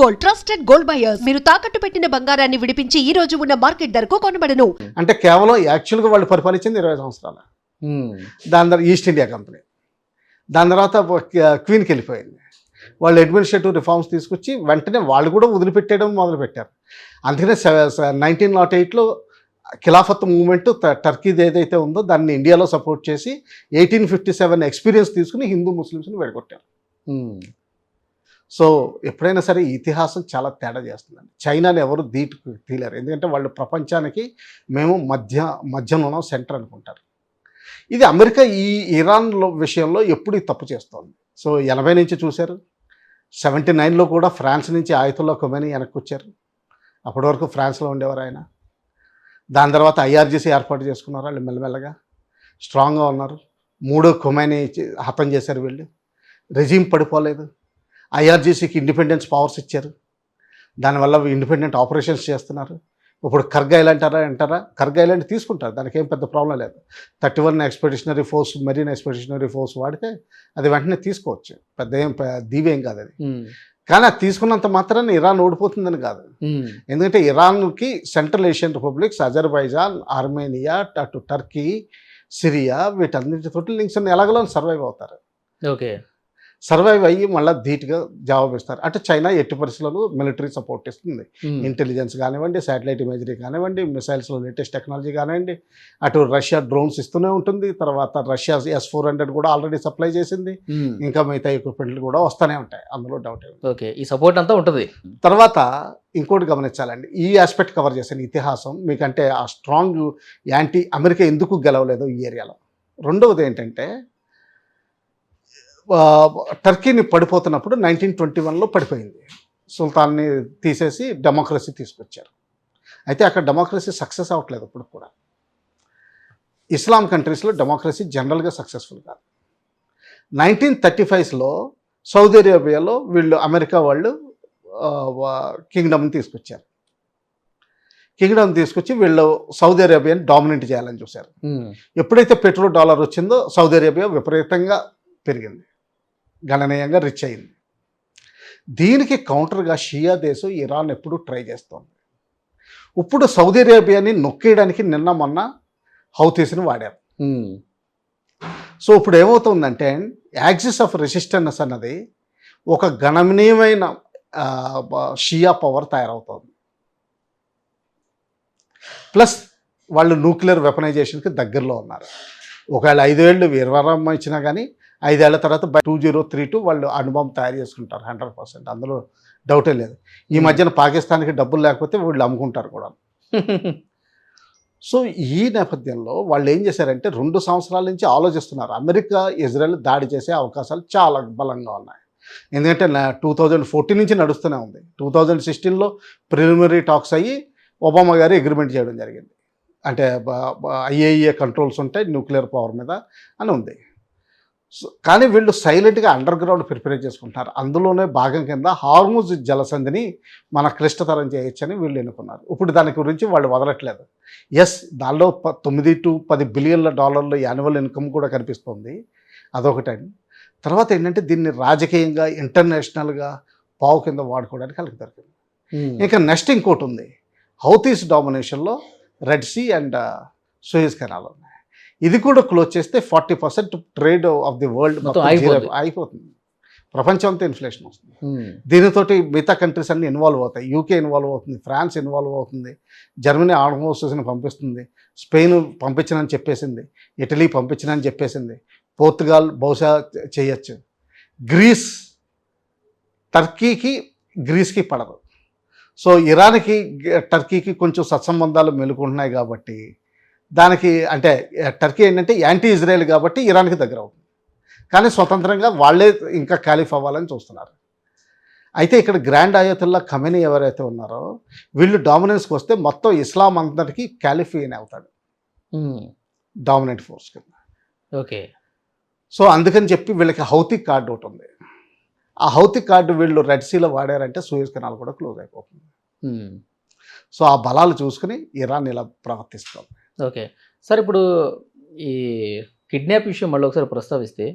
Gold, trusted gold buyers. మీరు తాకట్టు పెట్టిన బంగారాన్ని విడిపించి ఈ రోజు ఉన్న మార్కెట్ ధరకు కొనబడను. అంటే కేవలం యాక్చువల్గా వాళ్ళు పరిపాలించింది 20 సంవత్సరాలు. దాని తర్వాత ఈస్ట్ ఇండియా కంపెనీ, దాని తర్వాత క్వీన్కి వెళ్ళిపోయింది. వాళ్ళు అడ్మినిస్ట్రేటివ్ రిఫార్మ్స్ తీసుకొచ్చి వెంటనే వాళ్ళు కూడా వదిలిపెట్టేయడం మొదలుపెట్టారు. అందుకనే 1908లో ఖిలాఫత్ మూవ్మెంట్ టర్కీది ఏదైతే ఉందో దాన్ని ఇండియాలో సపోర్ట్ చేసి 1857 ఎక్స్పీరియన్స్ తీసుకుని హిందూ ముస్లిమ్స్ని విడగొట్టారు. సో ఎప్పుడైనా సరే ఈ ఇతిహాసం చాలా తేడా చేస్తుందండి. చైనాని ఎవరు తీలేరు, ఎందుకంటే వాళ్ళు ప్రపంచానికి మేము మధ్యలో ఉన్నాం, సెంటర్ అనుకుంటారు. ఇది అమెరికా ఈ ఇరాన్లో విషయంలో ఎప్పుడు తప్పు చేస్తోంది. సో 80 నుంచి చూశారు, 79లో కూడా ఫ్రాన్స్ నుంచి ఆయతుల్లా ఖొమైనీ వెనక్కి వచ్చారు. అప్పటి వరకు ఫ్రాన్స్లో ఉండేవారు ఆయన. దాని తర్వాత ఐఆర్జీసీ ఏర్పాటు చేసుకున్నారు, వాళ్ళు మెల్లమెల్లగా స్ట్రాంగ్గా ఉన్నారు. మూడో ఖొమైనీ హతం చేశారు వీళ్ళు, రెజీమ్ పడిపోలేదు. ఐఆర్జీసీకి ఇండిపెండెన్స్ పవర్స్ ఇచ్చారు, దానివల్ల ఇండిపెండెంట్ ఆపరేషన్స్ చేస్తున్నారు. ఇప్పుడు కర్గ్ ఐలాండ్ అంటారా, కర్గ్ ఐలాండ్ తీసుకుంటారు, దానికి ఏం పెద్ద ప్రాబ్లం లేదు. 31 expeditionary force, marine expeditionary force వాడితే అది వెంటనే తీసుకోవచ్చు, పెద్ద ఏం దీవేం కాదు అది. కానీ అది తీసుకున్నంత మాత్రాన్ని ఇరాన్ ఓడిపోతుందని కాదు. ఎందుకంటే ఇరాన్కి Central Asian republics, Azerbaijan, Armenia, అటు టర్కీ, సిరియా, వీటన్నిటితోటి లింక్స్ ఎలాగలో సర్వైవ్ అవుతారు. ఓకే, సర్వైవ్ అయ్యి మళ్ళీ ధీటుగా జవాబు ఇస్తారు. అంటే చైనా ఎట్టి పరిస్థితుల్లో మిలిటరీ సపోర్ట్ ఇస్తుంది, ఇంటెలిజెన్స్ కానివ్వండి, శాటిలైట్ ఇమేజరీ కానివ్వండి, మిసైల్స్లో లేటెస్ట్ టెక్నాలజీ కానివ్వండి. అటు రష్యా డ్రోన్స్ ఇస్తూనే ఉంటుంది, తర్వాత రష్యా S-400 కూడా ఆల్రెడీ సప్లై చేసింది. ఇంకా మిగతా ఎక్విప్మెంట్లు కూడా వస్తూనే ఉంటాయి, అందులో డౌట్ ఏమి. ఓకే, ఈ సపోర్ట్ అంతా ఉంటుంది. తర్వాత ఇంకోటి గమనించాలండి, ఈ ఆస్పెక్ట్ కవర్ చేసిన ఇతిహాసం మీకంటే ఆ స్ట్రాంగ్ యాంటీ అమెరికా ఎందుకు గెలవలేదు ఈ ఏరియాలో. రెండవది ఏంటంటే టర్కీని పడిపోతున్నప్పుడు 1921లో పడిపోయింది. సుల్తాన్ని తీసేసి డెమోక్రసీ తీసుకొచ్చారు. అయితే అక్కడ డెమోక్రసీ సక్సెస్ అవ్వట్లేదు ఇప్పుడు కూడా. ఇస్లాం కంట్రీస్లో డెమోక్రసీ జనరల్గా సక్సెస్ఫుల్ కాదు. 1935లో సౌదీ అరేబియాలో వీళ్ళు అమెరికా వాళ్ళు కింగ్డమ్ని తీసుకొచ్చారు. కింగ్డమ్ తీసుకొచ్చి వీళ్ళు సౌదీ అరేబియాని డామినేట్ చేయాలని చూశారు. ఎప్పుడైతే పెట్రో డాలర్ వచ్చిందో సౌదీ అరేబియా విపరీతంగా పెరిగింది, గణనీయంగా రిచ్ అయింది. దీనికి కౌంటర్గా షియా దేశం ఇరాన్ ఎప్పుడు ట్రై చేస్తోంది. ఇప్పుడు సౌదీ అరేబియాని నొక్కేయడానికి నిన్న మొన్న హౌతీస్ని వాడారు. సో ఇప్పుడు ఏమవుతుందంటే యాక్సిస్ ఆఫ్ రెసిస్టెన్స్ అన్నది ఒక గణనీయమైన షియా పవర్ తయారవుతుంది. ప్లస్ వాళ్ళు న్యూక్లియర్ వెపనైజేషన్కి దగ్గరలో ఉన్నారు. ఒకవేళ 5 ఏళ్ళు వీరవరం ఇచ్చినా కానీ 5 ఏళ్ల తర్వాత 2032 వాళ్ళు అణుబాంబు తయారు చేసుకుంటారు 100%, అందులో డౌటే లేదు. ఈ మధ్యన పాకిస్తాన్కి డబ్బులు లేకపోతే వీళ్ళు అమ్ముకుంటారు కూడా. సో ఈ నేపథ్యంలో వాళ్ళు ఏం చేశారంటే 2 సంవత్సరాల నుంచి ఆలోచిస్తున్నారు. అమెరికా ఇజ్రాయెల్ దాడి చేసే అవకాశాలు చాలా బలంగా ఉన్నాయి. ఎందుకంటే 2014 నుంచి నడుస్తూనే ఉంది. 2016లో ప్రిలిమినరీ టాక్స్ అయ్యి ఒబామా గారు అగ్రిమెంట్ చేయడం జరిగింది. అంటే IAEA కంట్రోల్స్ ఉంటాయి న్యూక్లియర్ పవర్ మీద అని ఉంది. కానీ వీళ్ళు సైలెంట్గా అండర్ గ్రౌండ్ ప్రిపేర్ చేసుకుంటున్నారు. అందులోనే భాగం కింద హార్ముజ్ జలసంధిని మన క్లిష్టతరం చేయొచ్చని వీళ్ళు ఎన్నుకున్నారు. ఇప్పుడు దాని గురించి వాళ్ళు వదలట్లేదు. ఎస్, దానిలో 9 to 10 బిలియన్ల డాలర్ల యాన్యువల్ ఇన్కమ్ కూడా కనిపిస్తుంది, అదొకటండి. తర్వాత ఏంటంటే దీన్ని రాజకీయంగా ఇంటర్నేషనల్గా పావు కింద వాడుకోవడానికి వాళ్ళకి దొరికింది. ఇంకా నెక్స్ట్ ఇంకోటి ఉంది, హౌతీస్ డామినేషన్లో Red Sea and Suez Canal ఉన్నాయి. ఇది కూడా క్లోజ్ చేస్తే 40% ట్రేడ్ ఆఫ్ ది వరల్డ్ అయిపోతుంది. ప్రపంచం అంతా ఇన్ఫ్లేషన్ వస్తుంది. దీనితోటి మిగతా కంట్రీస్ అన్ని ఇన్వాల్వ్ అవుతాయి. యూకే ఇన్వాల్వ్ అవుతుంది, ఫ్రాన్స్ ఇన్వాల్వ్ అవుతుంది, జర్మనీ ఆర్మ్ ఫోర్సెస్ని పంపిస్తుంది, స్పెయిన్ పంపించనని చెప్పేసింది, ఇటలీ పంపించనని చెప్పేసింది, పోర్తుగాల్ బహుశా చేయొచ్చు, గ్రీస్, గ్రీస్కి పడదు. సో ఇరాన్కి టర్కీకి కొంచెం సత్సంబంధాలు మెలుకుంటున్నాయి కాబట్టి దానికి, అంటే టర్కీ ఏంటంటే యాంటీ ఇజ్రాయెల్ కాబట్టి ఇరాన్కి దగ్గర అవుతుంది. కానీ స్వతంత్రంగా వాళ్ళే ఇంకా క్యాలిఫ్ అవ్వాలని చూస్తున్నారు. అయితే ఇక్కడ గ్రాండ్ అయతుల్లా ఖమేనీ ఎవరైతే ఉన్నారో వీళ్ళు డామినెన్స్కి వస్తే మొత్తం ఇస్లాం అందరికీ క్యాలిఫియన్ అవుతాడు, డామినెంట్ ఫోర్స్ కింద. ఓకే, సో అందుకని చెప్పి వీళ్ళకి హౌతీ కార్డు ఒకటి ఉంది. ఆ హౌతీ కార్డు వీళ్ళు రెడ్ సీలో వాడారంటే సూయజ్ కెనాల్ కూడా క్లోజ్ అయిపోతుంది. సో ఆ బలాలు చూసుకుని ఇరాన్ ఇలా ప్రవర్తిస్తుంది. ఓకే సార్, ఇప్పుడు ఈ కిడ్నాప్ విషయం మళ్ళీ ఒకసారి ప్రస్తావిస్తే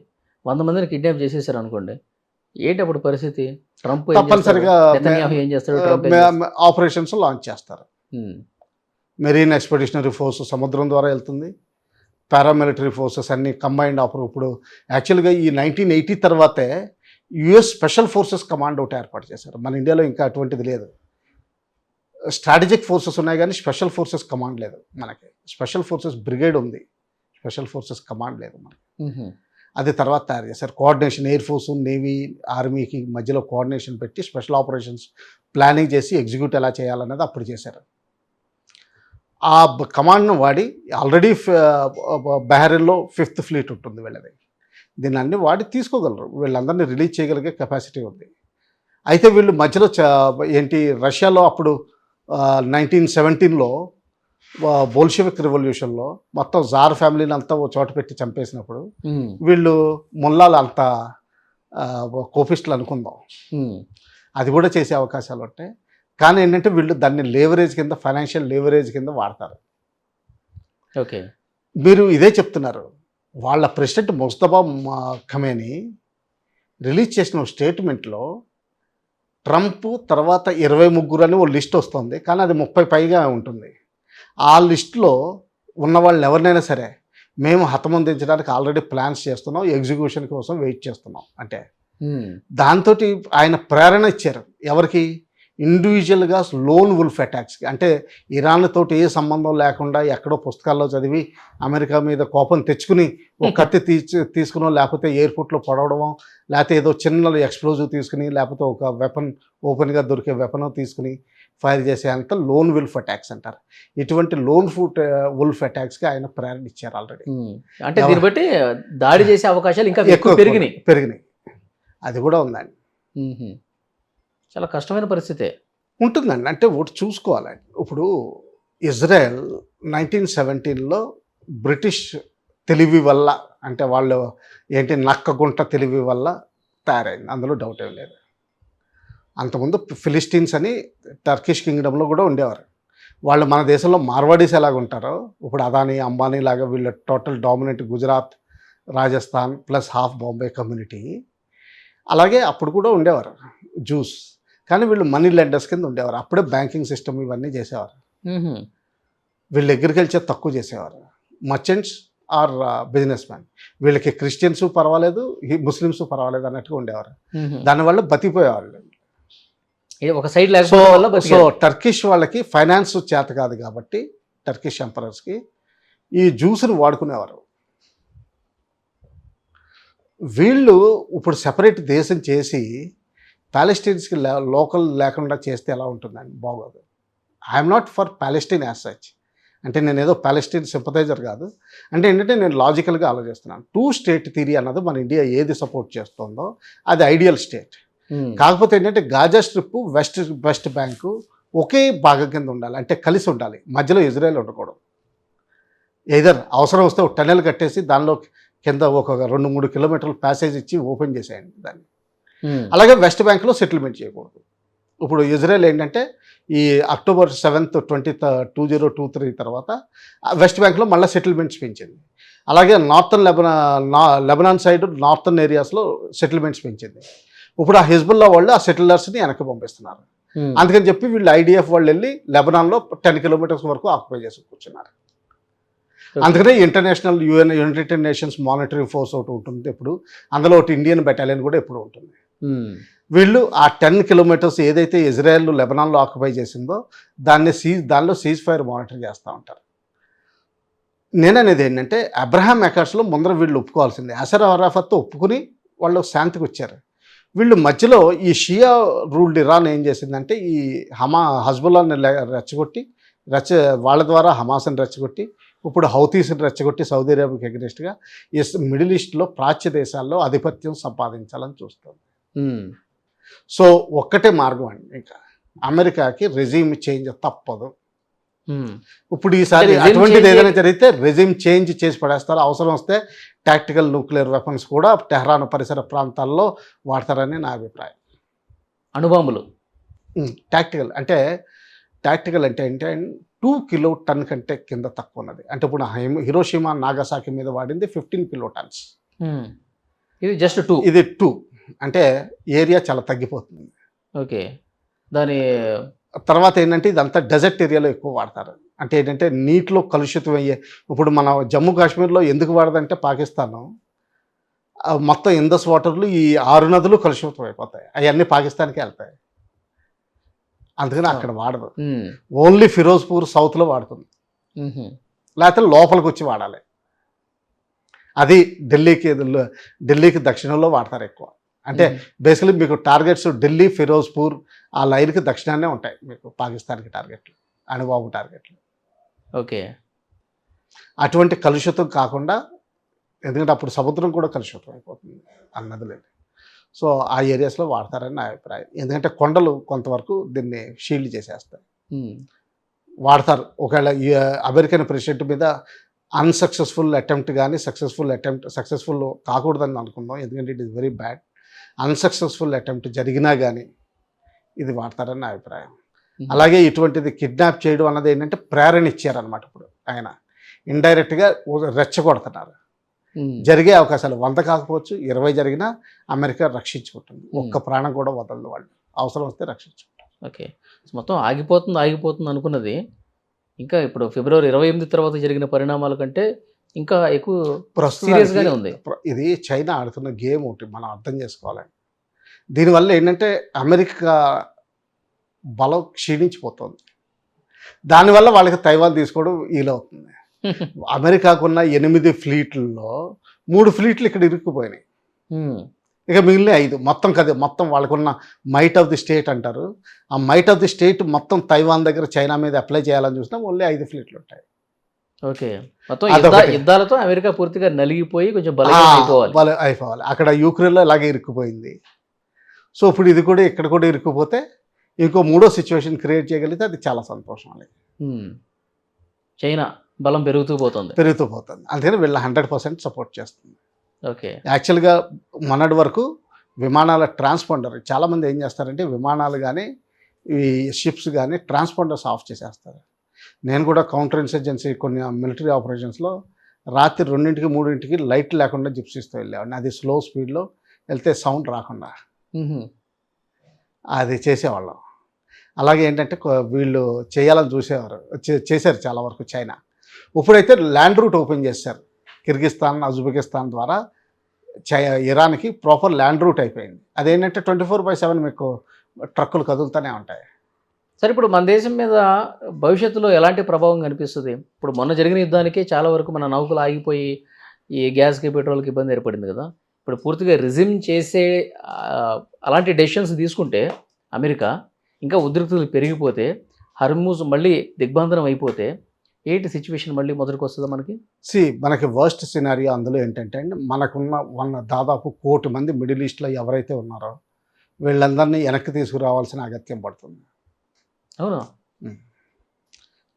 100 మందిని కిడ్నాప్ చేసేసారు అనుకోండి, ఏంటి అప్పుడు పరిస్థితి? ట్రంప్ తప్పనిసరిగా ఏం చేస్తాడు? ట్రంప్ ఏం చేస్తాడు? ఆపరేషన్స్ లాంచ్ చేస్తారు. మెరీన్ ఎక్స్పెడిషనరీ ఫోర్స్ సముద్రం ద్వారా వెళ్తుంది. పారామిలిటరీ ఫోర్సెస్ అన్ని కంబైన్డ్ ఇప్పుడు యాక్చువల్గా ఈ 1980 తర్వాతే యుఎస్ స్పెషల్ ఫోర్సెస్ కమాండ్ ఒకటి ఏర్పాటు చేశారు. మన ఇండియాలో ఇంకా అటువంటిది లేదు. స్ట్రాటజిక్ ఫోర్సెస్ ఉన్నాయి కానీ స్పెషల్ ఫోర్సెస్ కమాండ్ లేదు మనకి. స్పెషల్ ఫోర్సెస్ బ్రిగేడ్ ఉంది, స్పెషల్ ఫోర్సెస్ కమాండ్ లేదు మనకి. అది తర్వాత తయారు చేశారు. కోఆర్డినేషన్ ఎయిర్ ఫోర్సు, నేవీ, ఆర్మీకి మధ్యలో కోఆర్డినేషన్ పెట్టి స్పెషల్ ఆపరేషన్స్ ప్లానింగ్ చేసి ఎగ్జిక్యూట్ ఎలా చేయాలన్నది అప్పుడు చేశారు. ఆ కమాండ్ను వాడి ఆల్రెడీ బహ్రెయిన్లో 5th ఫ్లీట్ ఉంటుంది వీళ్ళది. దీన్ని అన్ని వాడి తీసుకోగలరు, వీళ్ళందరినీ రిలీజ్ చేయగలిగే కెపాసిటీ ఉంది. అయితే వీళ్ళు మధ్యలో రష్యాలో అప్పుడు 1917లో బోల్షెవిక్ రెవల్యూషన్లో మొత్తం జార్ ఫ్యామిలీని అంతా ఓ చోట పెట్టి చంపేసినప్పుడు వీళ్ళు ముల్లాలు అంత కోపిస్టులు అనుకుందాం, అది కూడా చేసే అవకాశాలు ఉంటాయి. కానీ ఏంటంటే వీళ్ళు దాన్ని లేవరేజ్ కింద, ఫైనాన్షియల్ లేవరేజ్ కింద వాడతారు. ఓకే, మీరు ఇదే చెప్తున్నారు. వాళ్ళ ప్రెసిడెంట్ ముస్తఫా ఖమేనీ రిలీజ్ చేసిన స్టేట్మెంట్లో ట్రంప్ తర్వాత 23 అని ఓ లిస్ట్ వస్తుంది, కానీ అది 30 పైగా ఉంటుంది. ఆ లిస్టులో ఉన్న వాళ్ళని ఎవరినైనా సరే మేము హతమందించడానికి ఆల్రెడీ ప్లాన్స్ చేస్తున్నాం, ఎగ్జిక్యూషన్ కోసం వెయిట్ చేస్తున్నాం అంటే దాంతో ఆయన ప్రేరణ ఇచ్చారు. ఎవరికి? ఇండివిజువల్గా లోన్ వుల్ఫ్ అటాక్స్కి. అంటే ఇరాన్ తోటి ఏ సంబంధం లేకుండా ఎక్కడో పుస్తకాల్లో చదివి అమెరికా మీద కోపం తెచ్చుకుని ఒక కత్తి తీసుకునో, లేకపోతే ఎయిర్పోర్ట్లో పొడవడమో, లేకపోతే ఏదో చిన్న ఎక్స్ప్లోజివ్ తీసుకుని, లేకపోతే ఒక వెపన్ ఓపెన్గా దొరికే వెపన్ తీసుకుని ఫైర్ చేసే అంత లోన్ వుల్ఫ్ అటాక్స్ అంటారు. ఇటువంటి లోన్ వుల్ఫ్ అటాక్స్కి ఆయన ప్రేరణ ఇచ్చారు ఆల్రెడీ. అంటే దీన్ని బట్టి దాడి చేసే అవకాశాలు ఇంకా ఎక్కువ పెరిగినాయి. అది కూడా ఉందండి. చాలా కష్టమైన పరిస్థితే ఉంటుందండి. అంటే ఒకటి చూసుకోవాలండి. ఇప్పుడు ఇజ్రాయెల్ 1917లో బ్రిటిష్ తెలివి వల్ల, అంటే వాళ్ళు నక్కగుంట తెలివి వల్ల తయారైంది, అందులో డౌట్ ఏం లేదు. అంతకుముందు ఫిలిస్టీన్స్ అని టర్కిష్ కింగ్డమ్లో కూడా ఉండేవారు. వాళ్ళు మన దేశంలో మార్వాడీస్ ఎలాగ ఉంటారో, ఇప్పుడు అదానీ, అంబానీ లాగా వీళ్ళ total dominant Gujarat, Rajasthan plus half Bombay community, అలాగే అప్పుడు కూడా ఉండేవారు జూస్. కానీ వీళ్ళు మనీ లెండర్స్ కింద ఉండేవారు. అప్పుడే బ్యాంకింగ్ సిస్టమ్ ఇవన్నీ చేసేవారు. వీళ్ళు అగ్రికల్చర్ తక్కువ చేసేవారు. Merchants or business man. వీళ్ళకి క్రిస్టియన్స్ పర్వాలేదు, ముస్లిమ్స్ పర్వాలేదు అన్నట్టుగా ఉండేవారు. దానివల్ల బతికిపోయేవాళ్ళు. ఒక సైడ్ సో టర్కిష్ వాళ్ళకి ఫైనాన్స్ చేత కాదు కాబట్టి టర్కిష్ ఎంపరర్స్కి ఈ జ్యూస్ని వాడుకునేవారు. వీళ్ళు ఇప్పుడు సెపరేట్ దేశం చేసి ప్యాలెస్టైన్స్కి లోకల్ లేకుండా చేస్తే ఎలా ఉంటుందండి? బాగోదు. I'm not for Palestine as such. అంటే నేను ఏదో ప్యాలెస్టైన్ సింపథైజర్ కాదు. అంటే ఏంటంటే నేను లాజికల్గా ఆలోచిస్తున్నాను. 2 స్టేట్ థియరీ అన్నది మన ఇండియా ఏది సపోర్ట్ చేస్తుందో అది ఐడియల్ స్టేట్. కాకపోతే ఏంటంటే గాజా స్ట్రిప్, వెస్ట్ బ్యాంకు ఒకే భాగం కింద ఉండాలి, అంటే కలిసి ఉండాలి. మధ్యలో ఇజ్రాయెల్ ఉండకూడదు. ఏదర్ అవసరం వస్తే ఒక టనెల్ కట్టేసి దానిలో కింద ఒక 2-3 కిలోమీటర్ల ప్యాసేజ్ ఇచ్చి ఓపెన్ చేసేయండి దాన్ని. అలాగే వెస్ట్ బ్యాంక్లో సెటిల్మెంట్ చేయకూడదు. ఇప్పుడు ఇజ్రాయెల్ ఏంటంటే ఈ అక్టోబర్ 7th 2023 తర్వాత వెస్ట్ బ్యాంక్లో మళ్ళీ సెటిల్మెంట్స్ పెంచింది. అలాగే లెబనాన్ సైడ్ నార్థన్ ఏరియాస్లో సెటిల్మెంట్స్ పెంచింది. ఇప్పుడు ఆ హిజ్బుల్లా వాళ్ళు ఆ సెటిలర్స్ని వెనక్కి పంపిస్తున్నారు. అందుకని చెప్పి వీళ్ళు ఐడిఎఫ్ వాళ్ళు వెళ్ళి లెబనాన్లో 10 కిలోమీటర్స్ వరకు ఆక్యుపై చేసి కూర్చున్నారు. అందుకనే international United nations monitoring force ఒకటి ఉంటుంది ఎప్పుడు, అందులో ఒకటి ఇండియన్ బెటాలియన్ కూడా ఎప్పుడు ఉంటుంది. వీళ్ళు ఆ 10 కిలోమీటర్స్ ఏదైతే ఇజ్రాయెల్ లెబనాన్లో ఆక్యుపై చేసిందో దానిలో సీజ్ ఫైర్ మానిటర్ చేస్తూ ఉంటారు. నేననేది ఏంటంటే అబ్రహాం అకార్డ్స్లో ముందర వీళ్ళు ఒప్పుకోవాల్సిందే. అసర్ అరాఫత్తో ఒప్పుకుని వాళ్ళు శాంతికి వచ్చారు. వీళ్ళు మధ్యలో ఈ షియా రూల్డ్ ఇరాన్ ఏం చేసిందంటే ఈ హజ్బుల్లాని రెచ్చగొట్టి వాళ్ళ ద్వారా హమాస్ని రెచ్చగొట్టి ఇప్పుడు హౌతీస్ని రెచ్చగొట్టి సౌదీ అరేబియాకి అగెనిస్ట్గా మిడిల్ ఈస్ట్లో ప్రాచ్య దేశాల్లో ఆధిపత్యం సంపాదించాలని చూస్తుంది. సో ఒక్కటే మార్గం అండి, ఇంకా అమెరికాకి రెజీమ్ చేంజ్ తప్పదు. ఇప్పుడు ఈసారి అటువంటిది ఏదైనా జరిగితే రెజీమ్ చేంజ్ చేసి పడేస్తారు. అవసరం వస్తే టాక్టికల్ న్యూక్లియర్ వెపన్స్ కూడా టెహ్రాన్ పరిసర ప్రాంతాల్లో వాడతారని నా అభిప్రాయం. అణుబాంబులు టాక్టికల్ అంటే ఏంటంటే 2 కిలోటన్ కంటే కింద తక్కువ ఉన్నది. అంటే ఇప్పుడు హిరోషిమా నాగసాకి మీద వాడింది 15 కిలోటన్స్. ఇది జస్ట్ 2. ఇది 2. అంటే ఏరియా చాలా తగ్గిపోతుంది. ఓకే. దాని తర్వాత ఏంటంటే ఇదంతా డెజర్ట్ ఏరియాలో ఎక్కువ వాడతారు. అంటే ఏంటంటే నీటిలో కలుషితం అయ్యే, ఇప్పుడు మన జమ్మూ కాశ్మీర్లో ఎందుకు వాడదంటే పాకిస్తాన్ మొత్తం ఇందస్ వాటర్లు ఈ 6 నదులు కలుషితం అయిపోతాయి, అవన్నీ పాకిస్తాన్కే వెళ్తాయి. అందుకని అక్కడ వాడదు. ఓన్లీ ఫిరోజ్పూర్ సౌత్లో వాడుతుంది, లేకపోతే లోపలికి వచ్చి వాడాలి. అది ఢిల్లీకి దక్షిణంలో వాడతారు ఎక్కువ. అంటే బేసికలీ మీకు టార్గెట్స్ ఢిల్లీ, ఫిరోజ్పూర్ ఆ లైన్కి దక్షిణాన్నే ఉంటాయి మీకు పాకిస్తాన్కి టార్గెట్లు, అణుబాంబు టార్గెట్లు. ఓకే. అటువంటి కలుషితం కాకుండా, ఎందుకంటే అప్పుడు సముద్రం కూడా కలుషితం అయిపోతుంది అన్నదిలేదు. సో ఆ ఏరియాస్లో వాడతారని నా అభిప్రాయం. ఎందుకంటే కొండలు కొంతవరకు దీన్ని షీల్డ్ చేసేస్తాయి, వాడతారు. ఒకవేళ అమెరికన్ ప్రెసిడెంట్ మీద అన్సక్సెస్ఫుల్ అటెంప్ట్ కానీ సక్సెస్ఫుల్ కాకూడదని అనుకుందాం, ఎందుకంటే it is very bad. Unsuccessful attempt జరిగినా కానీ ఇది వాడతారని నా అభిప్రాయం. అలాగే ఇటువంటిది కిడ్నాప్ చేయడం అన్నది ఏంటంటే ప్రేరణ ఇచ్చారనమాట. ఇప్పుడు ఆయన ఇండైరెక్ట్గా రెచ్చగొడుతున్నారు. జరిగే అవకాశాలు 100 కాకపోవచ్చు, 20 జరిగినా అమెరికా రక్షించుకుంటుంది. ఒక్క ప్రాణం కూడా వదలదు, వాళ్ళు అవసరం వస్తే రక్షించుకుంటారు. ఓకే. మొత్తం ఆగిపోతుంది అనుకున్నది ఇంకా ఇప్పుడు ఫిబ్రవరి 28 తర్వాత జరిగిన పరిణామాల కంటే ఇంకా ఎక్కువ సీరియస్గానే ఉంది. ఇది చైనా ఆడుతున్న గేమ్ ఒకటి మనం అర్థం చేసుకోవాలండి. దీనివల్ల ఏంటంటే అమెరికా బలం క్షీణించిపోతుంది. దానివల్ల వాళ్ళకి తైవాన్ తీసుకోవడం వీలవుతుంది. అమెరికాకున్న 8 ఫ్లీట్లలో 3 ఫ్లీట్లు ఇక్కడ ఇరుక్కుపోయినాయి, ఇక మిగిలిన 5 మొత్తం వాళ్ళకున్న మైట్ ఆఫ్ ది స్టేట్ అంటారు. ఆ మైట్ ఆఫ్ ది స్టేట్ మొత్తం తైవాన్ దగ్గర చైనా మీద అప్లై చేయాలని చూసినా ఓన్లీ 5 ఫ్లీట్లు ఉంటాయి. ఓకే. మొత్తం యుద్ధాలతో అమెరికా పూర్తిగా నలిగిపోయి కొంచెం అయిపోవాలి. అక్కడ యూక్రెయిన్లో ఇలాగే ఇరుక్కుపోయింది. సో ఇప్పుడు ఇది కూడా ఇక్కడ కూడా ఇరుక్కుపోతే ఇంకో 3వ సిచ్యువేషన్ క్రియేట్ చేయగలిగితే అది చాలా సంతోషం. అనేది చైనా బలం పెరుగుతూ పోతుంది. అందుకని వీళ్ళ 100% సపోర్ట్ చేస్తుంది. ఓకే. యాక్చువల్గా మొన్నటి వరకు విమానాల ట్రాన్స్పాండర్ చాలామంది ఏం చేస్తారంటే విమానాలు కానీ ఈ షిప్స్ కానీ ట్రాన్స్పాండర్స్ ఆఫ్ చేసేస్తారు. నేను కూడా కౌంటర్ ఇన్సర్జెన్సీ కొన్ని మిలిటరీ ఆపరేషన్స్లో రాత్రి 2, 3 లైట్ లేకుండా జిప్సీస్తో వెళ్ళేవాడిని. అది స్లో స్పీడ్లో వెళ్తే సౌండ్ రాకుండా అది చేసేవాళ్ళం. అలాగే ఏంటంటే వీళ్ళు చేయాలని చూసేవారు, చేశారు చాలా వరకు చైనా. ఇప్పుడైతే ల్యాండ్ రూట్ ఓపెన్ చేశారు. కిర్గిస్తాన్, ఉజ్బెకిస్తాన్ ద్వారా ఇరాన్కి ప్రాపర్ ల్యాండ్ రూట్ అయిపోయింది. అదేంటంటే 24/7 మీకు ట్రక్కులు కదులుతూనే ఉంటాయి. సరే, ఇప్పుడు మన దేశం మీద భవిష్యత్తులో ఎలాంటి ప్రభావం కనిపిస్తుంది? ఇప్పుడు మొన్న జరిగిన యుద్ధానికి చాలా వరకు మన నౌకలు ఆగిపోయి ఈ గ్యాస్కి, పెట్రోల్కి ఇబ్బంది ఏర్పడింది కదా. ఇప్పుడు పూర్తిగా రిజిమ్ చేసే అలాంటి డెసిషన్స్ తీసుకుంటే అమెరికా ఇంకా ఉద్రిక్తతలు పెరిగిపోతే, హర్మూజ్ మళ్ళీ దిగ్బంధనం అయిపోతే ఏంటి సిచ్యువేషన్ మళ్ళీ మొదటికి వస్తుందా మనకి? మనకి వర్స్ట్ సినారియో అందులో ఏంటంటే అండి, మనకున్న దాదాపు 1 కోటి మంది మిడిల్ ఈస్ట్లో ఎవరైతే ఉన్నారో వీళ్ళందరినీ వెనక్కి తీసుకురావాల్సిన అగత్యం పడుతుంది. అవునా?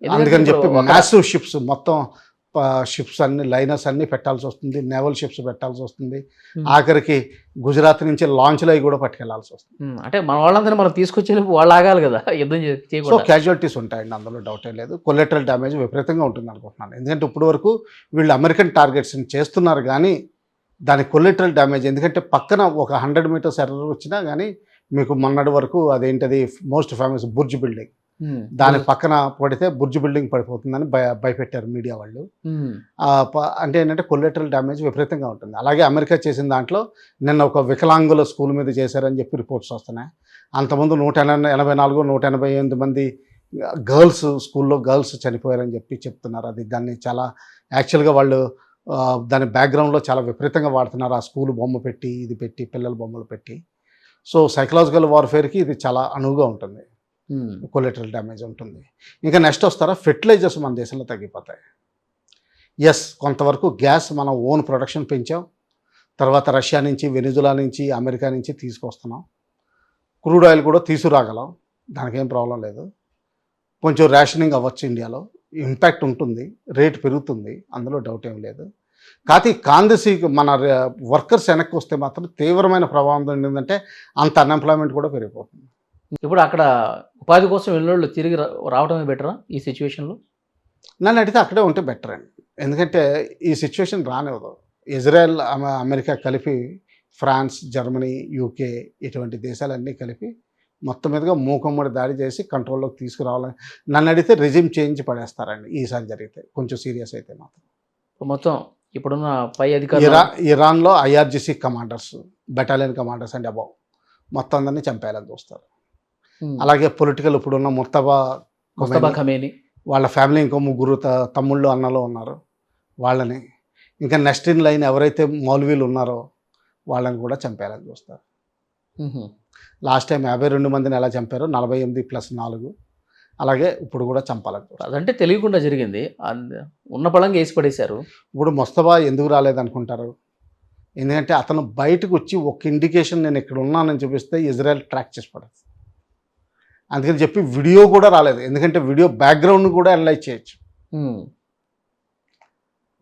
అందుకని చెప్పి మ్యాసివ్ షిప్స్ మొత్తం షిప్స్ అన్ని లైనర్స్ అన్నీ పెట్టాల్సి వస్తుంది, నేవల్ షిప్స్ పెట్టాల్సి వస్తుంది. ఆఖరికి గుజరాత్ నుంచి లాంచ్లు అవి కూడా పట్టుకెళ్లాల్సి వస్తుంది. అంటే మన వాళ్ళందరినీ మనం తీసుకొచ్చే వాళ్ళు ఆగాలి కదా, యుద్ధం చేయకుండా. సో క్యాజువాలిటీస్ ఉంటాయండి, అందులో డౌటే లేదు. కొలెటరల్ డ్యామేజ్ విపరీతంగా ఉంటుంది అనుకుంటున్నాను. ఎందుకంటే ఇప్పటి వరకు వీళ్ళు అమెరికన్ టార్గెట్స్ని చేస్తున్నారు కానీ దాని కొలెటరల్ డ్యామేజ్, ఎందుకంటే పక్కన ఒక 100 మీటర్స్ ఎర్రర్ వచ్చినా కానీ మీకు మొన్నటి వరకు అదేంటది మోస్ట్ ఫేమస్ బుర్జ్ బిల్డింగ్, దాని పక్కన పడితే బుర్జ్ బిల్డింగ్ పడిపోతుందని భయపెట్టారు మీడియా వాళ్ళు. అంటే ఏంటంటే కొలెటరల్ డ్యామేజ్ విపరీతంగా ఉంటుంది. అలాగే అమెరికా చేసిన దాంట్లో నిన్న ఒక వికలాంగుల స్కూల్ మీద చేశారని చెప్పి రిపోర్ట్స్ వస్తున్నాయి. అంతకుముందు 184, 188 మంది గర్ల్స్ స్కూల్లో గర్ల్స్ చనిపోయారని చెప్పి చెప్తున్నారు. దాన్ని చాలా యాక్చువల్గా వాళ్ళు దాని బ్యాక్గ్రౌండ్లో చాలా విపరీతంగా వాడుతున్నారు. ఆ స్కూల్ బొమ్మ పెట్టి ఇది పెట్టి పిల్లల బొమ్మలు పెట్టి. సో సైకలాజికల్ వార్ఫేర్కి ఇది చాలా అనువుగా ఉంటుంది, కొలెటరల్ డ్యామేజ్ ఉంటుంది. ఇంకా నెక్స్ట్ వస్తారా, ఫెర్టిలైజర్స్ మన దేశంలో తగ్గిపోతాయి. కొంతవరకు గ్యాస్ మనం ఓన్ ప్రొడక్షన్ పెంచాం. తర్వాత రష్యా నుంచి, వెనిజులా నుంచి, అమెరికా నుంచి తీసుకొస్తున్నాం. క్రూడ్ ఆయిల్ కూడా తీసుకురాగలం, దానికేం ప్రాబ్లం లేదు. కొంచెం రేషనింగ్ అవ్వచ్చు, ఇండియాలో ఇంపాక్ట్ ఉంటుంది, రేట్ పెరుగుతుంది, అందులో డౌట్ ఏం లేదు. కాంగ్రెసీ మన వర్కర్స్ వెనక్కి వస్తే మాత్రం తీవ్రమైన ప్రభావం ఏంటంటే అంత అన్ఎంప్లాయ్మెంట్ కూడా పెరిగిపోతుంది. ఇప్పుడు అక్కడ ఉపాధి కోసం వెళ్ళినోళ్ళు తిరిగి రావడమే బెటరా ఈ సిచ్యువేషన్లో? నన్ను అడిగితే అక్కడే ఉంటే బెటర్ అండి. ఎందుకంటే ఈ సిచ్యువేషన్ రానివ్వదు. ఇజ్రాయెల్, అమెరికా కలిపి ఫ్రాన్స్, జర్మనీ, యూకే ఇటువంటి దేశాలన్నీ కలిపి మొత్తం మీదుగా మూకమ్మడి దాడి చేసి కంట్రోల్లోకి తీసుకురావాలని నన్ను అడిగితే రెజిమ్ చేంజ్ పడేస్తారండి ఈసారి జరిగితే, కొంచెం సీరియస్ అయితే మాత్రం. మొత్తం ఇప్పుడున్న పై అధికారులు ఇరాన్లో IRGC commanders, battalion commanders and above మొత్తం అందరినీ చంపేయాలని చూస్తారు. అలాగే పొలిటికల్ ఇప్పుడున్న ముస్తఫా ఖమేని వాళ్ళ ఫ్యామిలీ ఇంకో ముగ్గురు తమ్ముళ్ళు అన్నలు ఉన్నారు, వాళ్ళని ఇంకా నెక్స్ట్ ఇన్ లైన్ ఎవరైతే మౌలవీలు ఉన్నారో వాళ్ళని కూడా చంపేయాలని చూస్తారు. లాస్ట్ టైం 52 మందిని ఎలా చంపారో 48+4 అలాగే ఇప్పుడు కూడా చంపాలని చూస్తారు. అదంటే తెలియకుండా జరిగింది, ఉన్న పళంగా వేసి పడేశారు. ఇప్పుడు ముస్తఫా ఎందుకు రాలేదనుకుంటారు? ఎందుకంటే అతను బయటకు వచ్చి ఒక ఇండికేషన్ నేను ఇక్కడ ఉన్నానని చూపిస్తే ఇజ్రాయెల్ ట్రాక్ చేసి పడదు. అందుకని చెప్పి వీడియో కూడా రాలేదు, ఎందుకంటే వీడియో బ్యాక్గ్రౌండ్ కూడా అనలైజ్ చేయొచ్చు,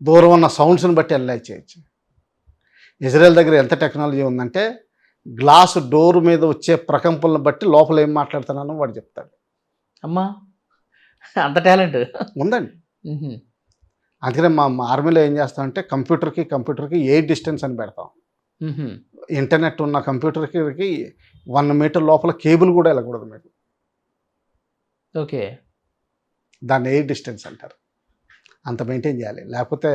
దూరం ఉన్న సౌండ్స్ని బట్టి అనలైజ్ చేయొచ్చు. ఇజ్రాయెల్ దగ్గర ఎంత టెక్నాలజీ ఉందంటే గ్లాస్ డోర్ మీద వచ్చే ప్రకంపనలను బట్టి లోపల ఏం మాట్లాడుతున్నానో వాడు చెప్తాడు. అమ్మా అంత టాలెంట్ ఉందండి. అందుకనే మా ఆర్మీలో ఏం చేస్తామంటే కంప్యూటర్కి ఏ డిస్టెన్స్ అని పెడతాం. ఇంటర్నెట్ ఉన్న కంప్యూటర్కి 1 మీటర్ లోపల కేబుల్ కూడా వెళ్ళకూడదు మీకు. ఓకే, దాన్ని ఎయిర్ డిస్టెన్స్ అంటారు. అంత మెయింటైన్ చేయాలి, లేకపోతే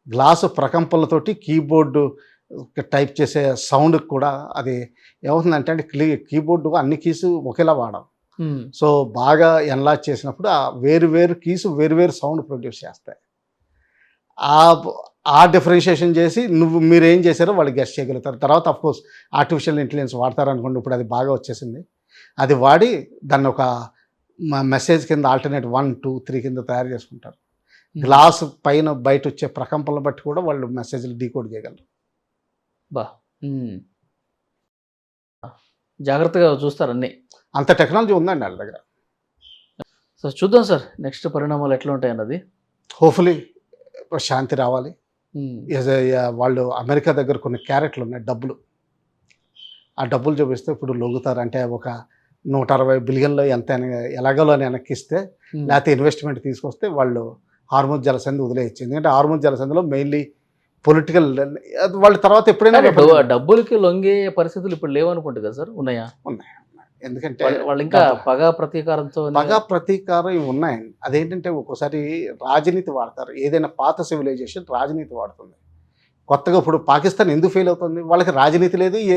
గ్లాసు ప్రకంపనలతోటి కీబోర్డు టైప్ చేసే సౌండ్కి కూడా అది ఏమవుతుందంటే కీబోర్డు అన్ని కీసు ఒకేలా వాడడం. సో బాగా ఎన్లాజ్ చేసినప్పుడు ఆ వేరు కీసు వేరు సౌండ్ ప్రొడ్యూస్ చేస్తాయి. ఆ డిఫరెన్షియేషన్ చేసి మీరు ఏం చేశారో వాళ్ళు గెస్ట్ చేయగలుగుతారు. తర్వాత అఫ్కోర్స్ ఆర్టిఫిషియల్ ఇంటెలిజెన్స్ వాడతారనుకోండి, ఇప్పుడు అది బాగా వచ్చేసింది. అది వాడి దాన్ని ఒక మెసేజ్ కింద ఆల్టర్నేట్ 1, 2, 3 కింద తయారు చేసుకుంటారు. గ్లాస్ పైన బయట వచ్చే ప్రకంపనలు బట్టి కూడా వాళ్ళు మెసేజ్లు డీకోడ్ చేయగలరు. జాగ్రత్తగా చూస్తారు అన్నీ, అంత టెక్నాలజీ ఉందండి వాళ్ళ దగ్గర. సో చూద్దాం సార్ నెక్స్ట్ పరిణామాలు ఎట్లా ఉంటాయి అన్నది. హోప్ఫుల్లీ శాంతి రావాలి. వాళ్ళు అమెరికా దగ్గర కొన్ని క్యారెట్లు ఉన్నాయి, డబ్బులు. ఆ డబ్బులు చూపిస్తే ఇప్పుడు లొంగుతారు. అంటే ఒక 160 బిలియన్లో ఎంత ఎలాగలో అని వెనక్కిస్తే, లేకపోతే ఇన్వెస్ట్మెంట్ తీసుకొస్తే వాళ్ళు హార్మోజ్ జలసంధి వదిలేయచ్చు. ఎందుకంటే హార్మోజ్ జలసంధిలో మెయిన్లీ పొలిటికల్ వాళ్ళ తర్వాత ఎప్పుడైనా డబ్బులకి లొంగే పరిస్థితులు ఇప్పుడు లేవనుకుంటుంది కదా సార్? ఉన్నాయా? ఉన్నాయి. ఎందుకంటే వాళ్ళు ఇంకా పగా ప్రతీకారం ఇవి ఉన్నాయండి. అదేంటంటే ఒక్కోసారి రాజనీతి వాడతారు. ఏదైనా పాత సివిలైజేషన్ రాజనీతి వాడుతుంది. కొత్తగా ఇప్పుడు పాకిస్తాన్ ఎందుకు ఫెయిల్ అవుతుంది? వాళ్ళకి రాజనీతి లేదు, ఏది